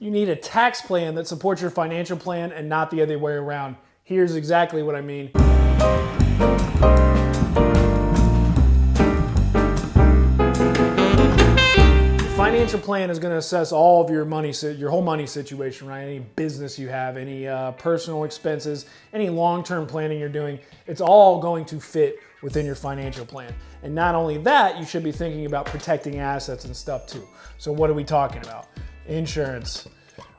You need a tax plan that supports your financial plan and not the other way around. Here's exactly what I mean. Financial plan is going to assess all of your money, your whole money situation, right? Any business you have, any personal expenses, any long-term planning you're doing, it's all going to fit within your financial plan. And not only that, you should be thinking about protecting assets and stuff too. So what are we talking about? Insurance.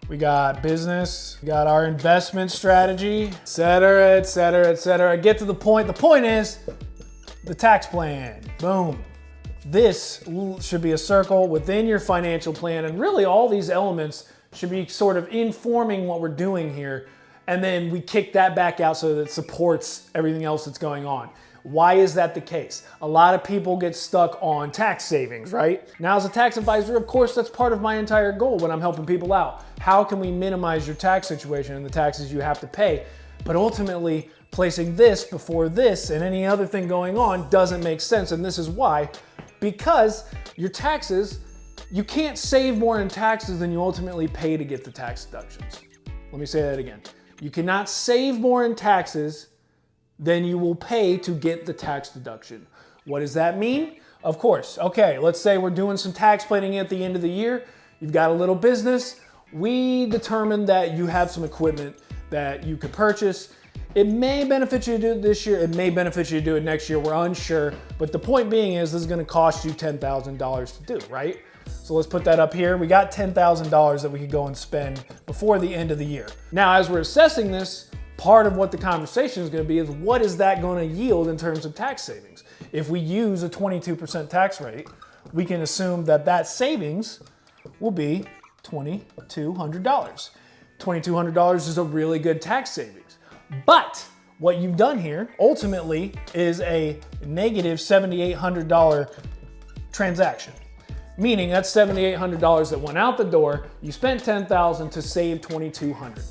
We got business, we got our investment strategy, et cetera, et cetera, et cetera. Get to the point. The point is the tax plan. Boom. This should be a circle within your financial plan, and really all these elements should be sort of informing what we're doing here, and then we kick that back out so that it supports everything else that's going on. Why is that the case? A lot of people get stuck on tax savings, right? Now, as a tax advisor, of course, that's part of my entire goal when I'm helping people out. How can we minimize your tax situation and the taxes you have to pay? But ultimately, placing this before this and any other thing going on doesn't make sense, and this is why. Because your taxes, you can't save more in taxes than you ultimately pay to get the tax deductions. Let me say that again. You cannot save more in taxes than you will pay to get the tax deduction. What does that mean? Of course, okay, let's say we're doing some tax planning at the end of the year. You've got a little business. We determined that you have some equipment that you could purchase. It may benefit you to do it this year. It may benefit you to do it next year. We're unsure. But the point being is this is going to cost you $10,000 to do, right? So let's put that up here. We got $10,000 that we could go and spend before the end of the year. Now, as we're assessing this, part of what the conversation is going to be is what is that going to yield in terms of tax savings? If we use a 22% tax rate, we can assume that that savings will be $2,200. $2,200 is a really good tax savings. But what you've done here ultimately is a negative $7,800 transaction. Meaning that's $7,800 that went out the door. You spent $10,000 to save $2,200.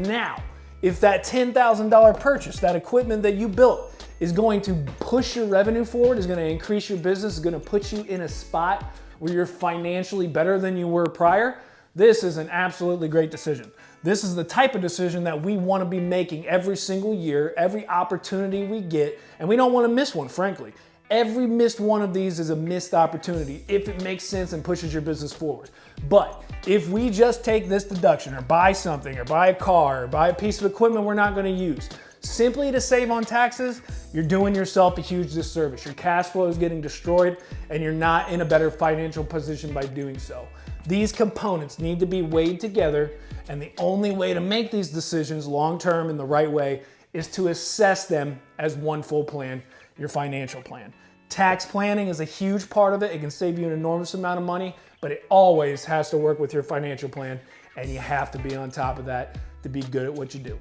Now, if that $10,000 purchase, that equipment that you built, is going to push your revenue forward, is going to increase your business, is going to put you in a spot where you're financially better than you were prior, this is an absolutely great decision. This is the type of decision that we want to be making every single year, every opportunity we get, and we don't want to miss one, frankly. Every missed one of these is a missed opportunity if it makes sense and pushes your business forward. But if we just take this deduction or buy something or buy a car or buy a piece of equipment we're not going to use, simply to save on taxes, you're doing yourself a huge disservice. Your cash flow is getting destroyed and you're not in a better financial position by doing so. These components need to be weighed together, and the only way to make these decisions long-term in the right way is to assess them as one full plan, your financial plan. Tax planning is a huge part of it. It can save you an enormous amount of money, but it always has to work with your financial plan, and you have to be on top of that to be good at what you do.